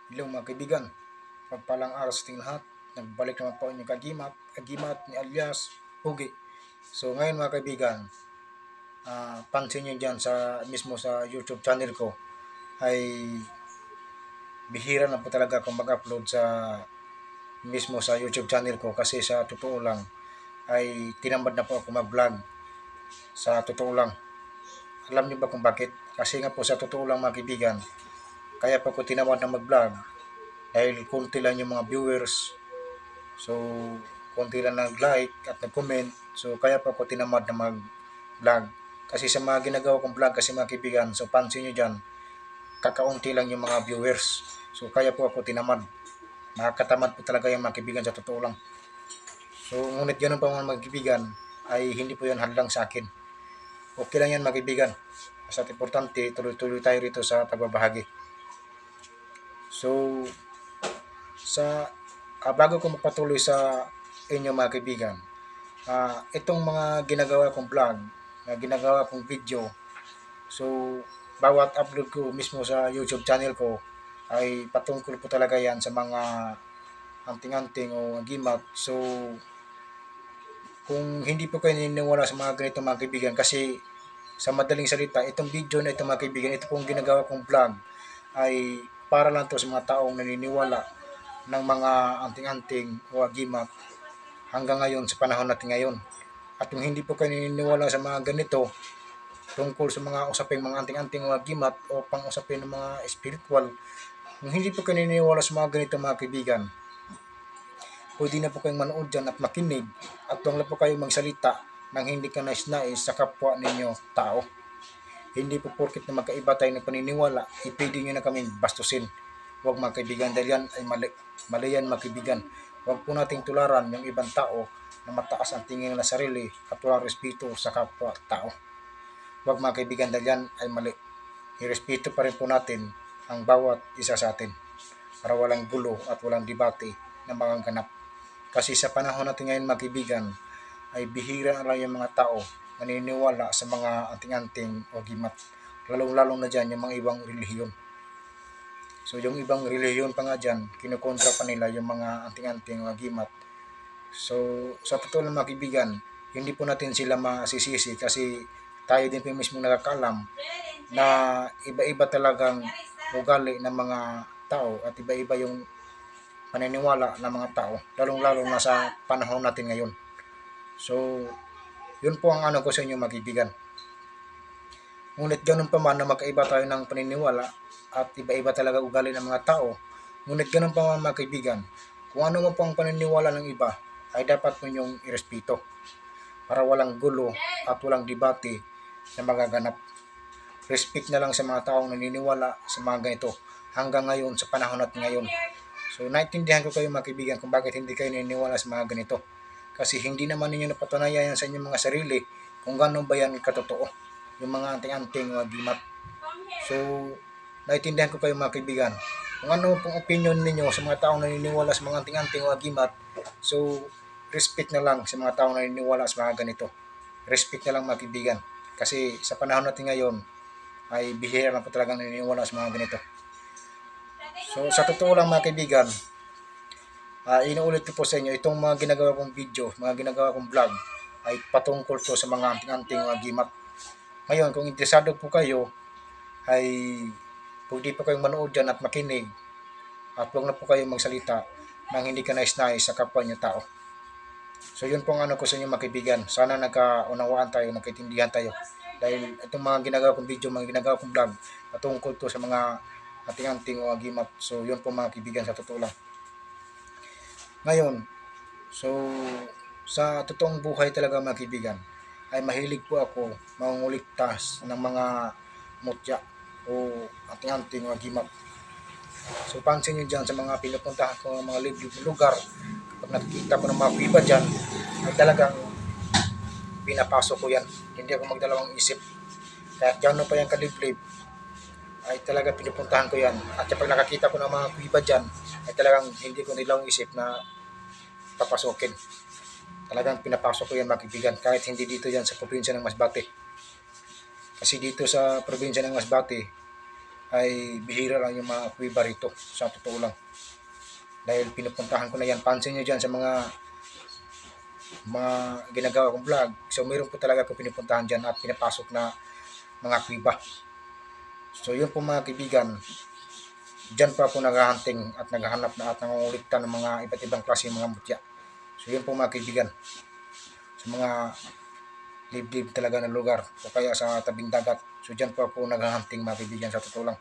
Hello mga kaibigan, pagpalang araw sa ating lahat. Nagbalik naman po inyong kagimat ni alias Pugi. So ngayon mga kaibigan, pansin nyo dyan mismo sa YouTube channel ko ay bihira na po talaga akong mag-upload mismo sa YouTube channel ko kasi sa totoo lang ay tinamad na po ako mag-vlog sa totoo lang. Alam niyo ba kung bakit? Kasi nga po sa totoo lang mga kaibigan, kaya pa ko tinamad na mag-vlog dahil konti lang yung mga viewers. So, konti lang nag-like at nag-comment. So, kaya pa ako tinamad na mag-vlog. Kasi sa mga ginagawa kong vlog kasi mga kaibigan, so pansin nyo dyan, kakaunti lang yung mga viewers. So, kaya po ako tinamad. Nakakatamad po talaga yung mga kaibigan sa totoo lang. So, ngunit ganun pa mga kaibigan, ay hindi po yan hadlang sa akin. Okay lang yan mga kaibigan. Basta importante, tuloy-tuloy tayo rito sa pagbabahagi. So, bago ko magpatuloy sa inyo mga kaibigan, itong mga ginagawa kong vlog, ginagawa kong video, so bawat upload ko mismo sa YouTube channel ko ay patungkol po talaga yan sa mga anting-anting o agimat. So kung hindi po kayo naniniwala sa mga ganito mga kaibigan, kasi sa madaling salita, itong video na ito mga kaibigan, ito pong ginagawa kong vlog ay para lang to sa mga taong naniniwala ng mga anting-anting o agimat hanggang ngayon sa panahon natin ngayon. At kung hindi po kayo naniniwala sa mga ganito tungkol sa mga usaping mga anting-anting o agimat o pang-usapin ng mga spiritual, kung hindi po kayo naniniwala sa mga ganito mga kaibigan, pwede na po kayong manood dyan at makinig at huwag na po kayong magsalita ng hindi ka nais-nais sa kapwa ninyo tao. Hindi po porkit na magkaiba tayo ng paniniwala, ipwede nyo na kaming bastusin. Huwag mga kaibigan, dahil yan ay mali. Mali yan mga kaibigan. Huwag po nating tularan yung ibang tao na mataas ang tingin na sarili at walang respeto sa kapwa tao. Huwag mga kaibigan, dahil yan ay mali. Irespeto pa rin po natin ang bawat isa sa atin para walang gulo at walang debate na magaganap. Kasi sa panahon natin ngayon mga kaibigan, ay bihira na lang yung mga tao naniniwala sa mga anting-anting o gimat. Lalong-lalong na dyan yung mga ibang relihiyon. So yung ibang relihiyon pa nga dyan, kinukontra pa nila yung mga anting-anting o gimat. So sa totoo lang mga kaibigan, hindi po natin sila masisisi kasi tayo din po mismo nakakalam na iba-iba talagang ugali ng mga tao at iba-iba yung paniniwala ng mga tao, lalong-lalo na sa panahon natin ngayon. So, yun po ang ano ko sa inyo mga kaibigan. Ngunit ganun pa man na magkaiba tayo ng paniniwala at iba-iba talaga ugali ng mga tao, ngunit ganun pa man mga kaibigan, kung ano mo po ang paniniwala ng iba, ay dapat mo yung irespeto para walang gulo at walang debate na magaganap. Respect na lang sa mga taong naniniwala sa mga ganito hanggang ngayon sa panahon natin ngayon. So, naintindihan ko kayo mga kaibigan kung bakit hindi kayo naniniwala sa mga ganito. Kasi hindi naman ninyo napatunayan yan sa inyong mga sarili kung gano'n ba yan katotoo. Yung mga anting-anting o agimat. So, naintindihan ko kayo mga kaibigan. Kung ano pong opinion ninyo sa mga taong naniniwala sa mga anting-anting o agimat, so, respect na lang sa mga taong naniniwala sa mga ganito. Respect na lang mga kaibigan. Kasi sa panahon natin ngayon, ay bihira lang po talagang naniniwala sa mga ganito. So, sa totoo lang mga kaibigan, inuulit ko po sa inyo, itong mga ginagawa kong video, mga ginagawa kong vlog, ay patungkol to sa mga anting-anting o agimat. Ngayon, kung interesado po kayo, ay pwede po kayong manood dyan at makinig at huwag na po kayong magsalita nang hindi ka nais-nais sa kapwa niyo tao. So yun po ang ano ko sa inyo mga kaibigan. Sana nagkaunawaan tayo, nagkaintindihan tayo. Dahil itong mga ginagawa kong video, mga ginagawa kong vlog, patungkol to sa mga anting-anting o agimat. So yun po mga kaibigan sa totoo lang. Ngayon, so sa totoong buhay talaga mga kaibigan, ay mahilig po ako mangunguliktas ng mga mutya o anting-anting o agimat. So pansin nyo dyan sa mga pinupuntahan ko ng mga lugar, kapag nakikita ko ng mga kuiba dyan, ay talagang pinapasok ko yan. Hindi ako magdalawang isip. Kahit gano'n pa yan kaliblib, ay talaga pinupuntahan ko yan. At kapag nakakita ko ng mga kuiba dyan, ay talagang hindi ko nilawang isip na papasokin. Talagang pinapasok ko yan mga kaibigan, kahit hindi dito yan sa probinsya ng Masbate. Kasi dito sa probinsya ng Masbate ay bihira lang yung mga kuweba rito, sa totoo lang. Dahil pinupuntahan ko na yan. Pansin nyo dyan sa mga ginagawa kong vlog. So meron po talaga ako pinupuntahan dyan at pinapasok na mga kuweba. So yun po mga kaibigan, dyan pa ako naghahunting at naghahanap na at nangungulikta ng mga iba't ibang klase mga mutya. So yun po mga kaibigan, sa mga liblib talaga ng lugar o kaya sa tabing dagat. So dyan po ako naghahunting mga kaibigan, sa totoo lang.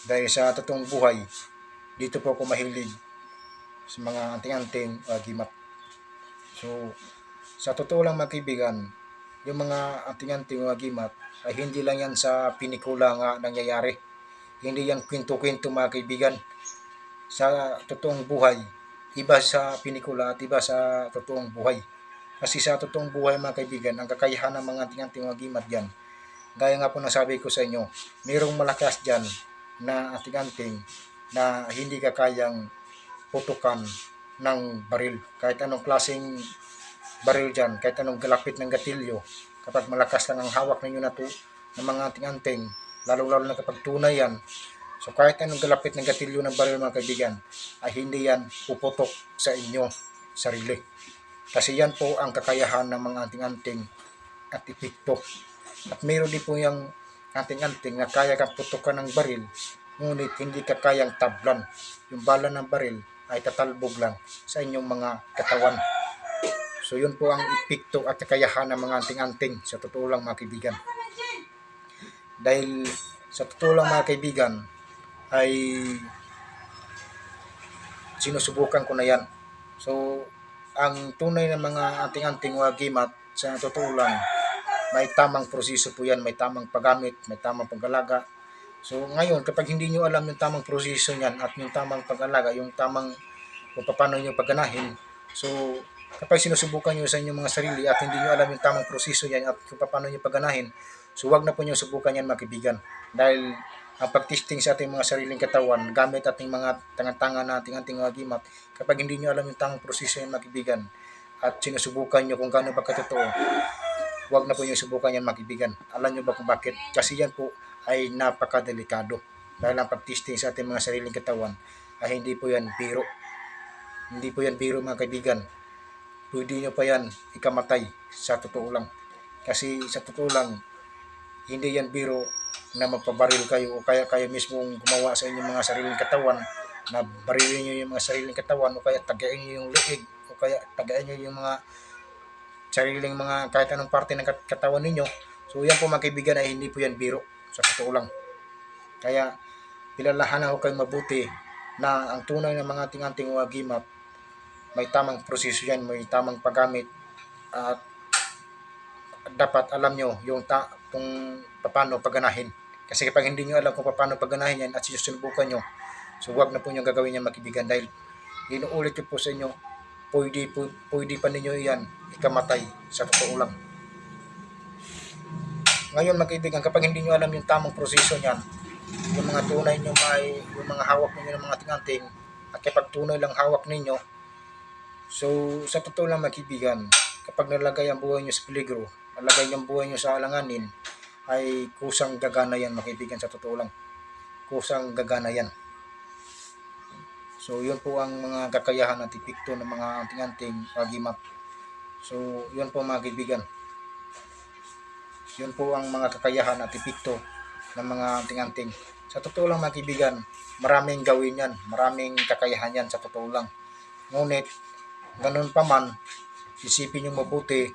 Dahil sa totoong buhay, dito po ako mahilig sa mga anting-anting gimat. So sa totoo lang mga kaibigan, yung mga anting-anting gimat ay hindi lang yan sa pinikula nga nangyayari. Hindi yan kwento-kwento mga kaibigan. Sa totoong buhay, iba sa pinikula at iba sa totoong buhay. Kasi sa totoong buhay mga kaibigan, ang kakayahan ng mga anting-anting gimat dyan, gaya nga po nasabi ko sa inyo, mayroong malakas dyan na anting-anting na hindi ka kayang putukan ng baril. Kahit anong klaseng baril dyan, kahit anong galapit ng gatilyo, kapag malakas lang ang hawak ninyo na to ng mga anting-anting, lalo-lalo na kapag tunay yan, so kahit anong galapit ng gatilyo ng baril mga kaibigan, ay hindi yan puputok sa inyo sarili. Kasi yan po ang kakayahan ng mga anting-anting at epekto. At meron din po yung anting-anting na kaya kang putukan ng baril, ngunit hindi ka kayang tablan. Yung bala ng baril ay tatalbog lang sa inyong mga katawan. So yun po ang epekto at kakayahan ng mga anting-anting, sa totoo lang mga kaibigan. Dahil sa totoo lang mga kaibigan, ay sinusubukan ko na yan. So ang tunay na mga anting-anting gimat, sa totoo lang, may tamang proseso po yan, may tamang paggamit, may tamang pag-alaga. So ngayon, kapag hindi nyo alam yung tamang proseso niyan at yung tamang pag-alaga, yung tamang kung paano nyo pagganahin, so kapag sinusubukan nyo sa inyong mga sarili at hindi nyo alam yung tamang proseso yan at kung paano nyo pagganahin, so wag na po nyo subukan yan mga kaibigan. Dahil ang pag-testing sa ating mga sariling katawan gamit ating mga tangan-tangan na ating gimat, kapag hindi nyo alam yung tamang proseso yan mga kaibigan at sinusubukan nyo kung gaano ba katotoo, wag na po nyo subukan yan mga kaibigan. Alam nyo ba kung bakit? Kasi yan po ay napakadelikado. Dahil ang pag-testing sa ating mga sariling katawan ay hindi po yan biro. Hindi po yan biro mga kaibigan. Pwede nyo pa yan ikamatay, sa totoo lang. Kasi sa totoo lang, hindi yan biro na magpabaril kayo o kaya kayo mismong gumawa sa inyong mga sariling katawan, na barilin nyo yung mga sariling katawan o kaya tagayin nyo yung liig o kaya tagayin nyo yung mga sariling mga kahit anong parte ng katawan ninyo. So yan po mga kaibigan ay hindi po yan biro, sa totoo lang. Kaya pilalahanan ko kayo mabuti na ang tunay ng mga ating-anting gimat, may tamang proseso yan, may tamang paggamit at dapat alam nyo yung kung paano pagganahin. Kasi kapag hindi nyo alam kung paano pagganahin yan at sinusubukan nyo, so wag na po nyo gagawin yan mga kaibigan. Dahil inuulit ko po sa inyo, pwede pa ninyo yan ikamatay, sa totoo lang. Ngayon mga kaibigan, kapag hindi nyo alam yung tamang proseso niyan, yung mga tunay nyo yung mga hawak ninyo ng mga tinganting, at kapag tunay lang hawak ninyo, so sa totoo lang mga kaibigan, kapag nalagay ang buhay nyo sa peligro, nalagay ang buhay nyo sa alanganin, ay kusang gagana yan mga kaibigan, sa totoo lang. Kusang gagana yan. So yun po ang mga kakayahan at epekto ng mga anting-anting gimat. So yun po mga kaibigan. Yun po ang mga kakayahan at epekto ng mga anting-anting. Sa totoo lang mga kaibigan, maraming gawin yan, maraming kakayahan yan, sa totoo lang. Ngunit, ganun pa man, isipin nyo mabuti,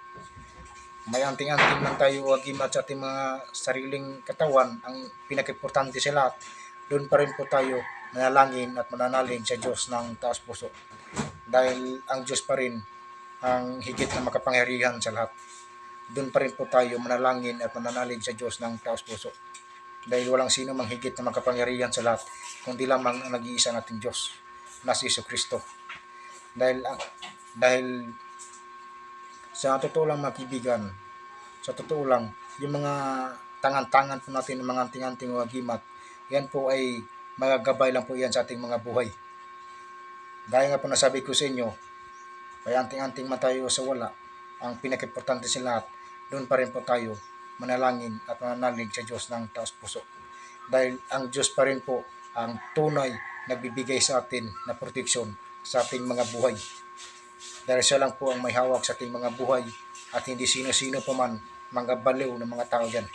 may anting-anting lang tayo gimat sa ating mga sariling katawan. Ang pinaka-importante sa lahat, doon pa rin po tayo manalangin at mananalig sa Diyos ng taas puso. Dahil ang Diyos pa rin ang higit na makapangyarihan sa lahat. Doon pa rin po tayo manalangin at mananalig sa Diyos ng taos puso. Dahil walang sino mang higit na makapangyarihan sa lahat, kundi lamang ang nag-iisa nating Diyos, na si Jesucristo. Dahil sa totoo lang mga kaibigan, sa totoo lang, yung mga tangan-tangan po natin ng mga anting-anting gimat, yan po ay magagabay lang po yan sa ating mga buhay. Gaya nga po nasabi ko sa inyo, may anting-anting man tayo sa wala, ang pinaka-importante sa lahat, doon pa rin po tayo manalangin at mananalig sa Diyos ng taos puso. Dahil ang Diyos pa rin po ang tunay nagbibigay sa atin na proteksyon sa ating mga buhay. Dahil siya lang po ang may hawak sa ating mga buhay at hindi sino-sino pa man mga baliw ng mga tao dyan.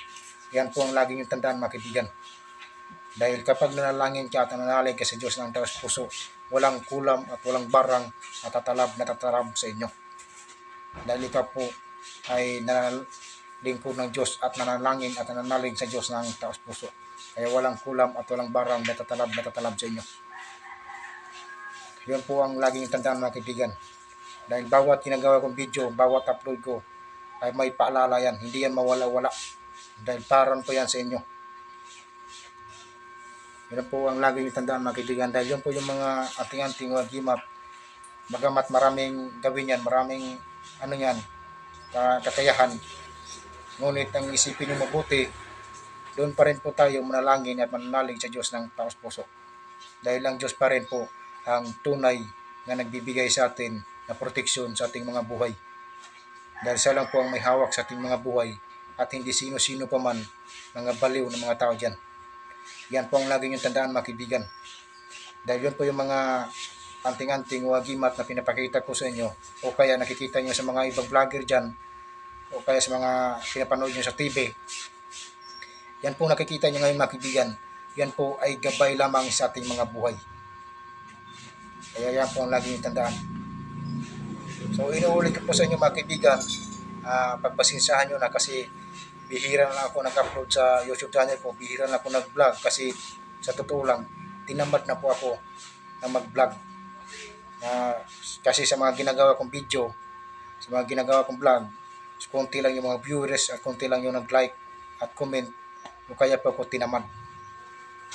Yan po ang lagi niyong tandaan mga kaibigan. Dahil kapag nanalangin ka at nananalig ka sa Diyos ng taos puso, walang kulam at walang barang na tatalab sa inyo. Dahil ikaw po ay lingkod ng Diyos at nanalangin at nananalig sa Diyos ng taos puso. Kaya walang kulam at walang barang na tatalab sa inyo. Yun po ang laging tandaan mga kaibigan. Dahil bawat ginagawa kong video, bawat upload ko, ay may paalala yan. Hindi yan mawala-wala. Dahil paran po yan sa inyo. Yun po ang laging tandaan mga kaibigan. Dahil yun po yung mga ating-ating wagimat. Bagamat maraming gawin yan, maraming kakayahan. Ngunit ang isipin nyo mabuti, doon pa rin po tayo manalangin at mananalig sa Diyos ng taos puso. Dahil ang Diyos pa rin po ang tunay na nagbibigay sa atin na proteksyon sa ating mga buhay. Dahil siya lang po ang may hawak sa ating mga buhay at hindi sino-sino pa man mga baliw ng mga tao dyan. Yan po ang lagi niyong tandaan mga kaibigan. Dahil yun po yung mga anting-anting wagimat na pinapakita ko sa inyo o kaya nakikita nyo sa mga ibang vlogger dyan o kaya sa mga pinapanood nyo sa TV. Yan po nakikita nyo ngayon mga kaibigan. Yan po ay gabay lamang sa ating mga buhay. Kaya yan po ang lagi niyong tandaan. So inuulit ko po sa inyo mga kaibigan, pagpasensahan nyo na kasi bihira na ako nag-upload sa YouTube channel ko, bihira na ako nag-vlog kasi sa totoo lang, tinamad na po ako na mag-vlog. Kasi sa mga ginagawa kong video, sa mga ginagawa kong vlog, konti lang yung mga viewers at konti lang yung nag-like at comment, o kaya po ako tinamad.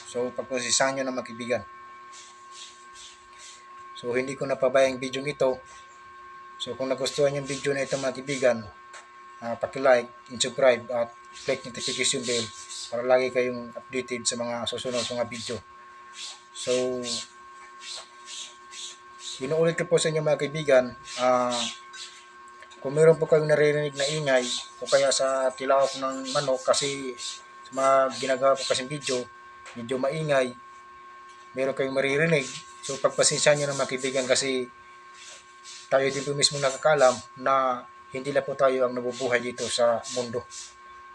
So pagpasensahan nyo na mga kaibigan. So hindi ko napabayang video ito. So kung nagustuhan yung video na ito mga kaibigan, paki-like and subscribe at click notification bell para lagi kayong updated sa mga susunod mga video. So inuulit ko po sa inyo mga kaibigan, kung meron po kayong naririnig na ingay o kaya sa tilawak ng manok kasi sa mga ginagawa ko kasing video, medyo maingay, meron kayong maririnig. So pagpasensyahan nyo ng mga kaibigan kasi tayo din po mismo nakakalam na hindi na po tayo ang nabubuhay dito sa mundo.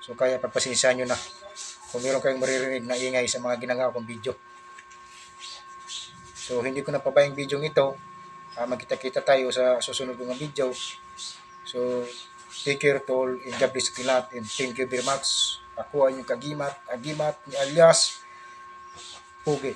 So kaya pagpasensyahan nyo na kung meron kayong maririnig na ingay sa mga ginagawa kong video. So hindi ko napabayang video ito. Magkita-kita tayo sa susunod kong video. So take care to all and God bless you lahat and thank you very much. Ako ay yung agimat ni alias Pugi.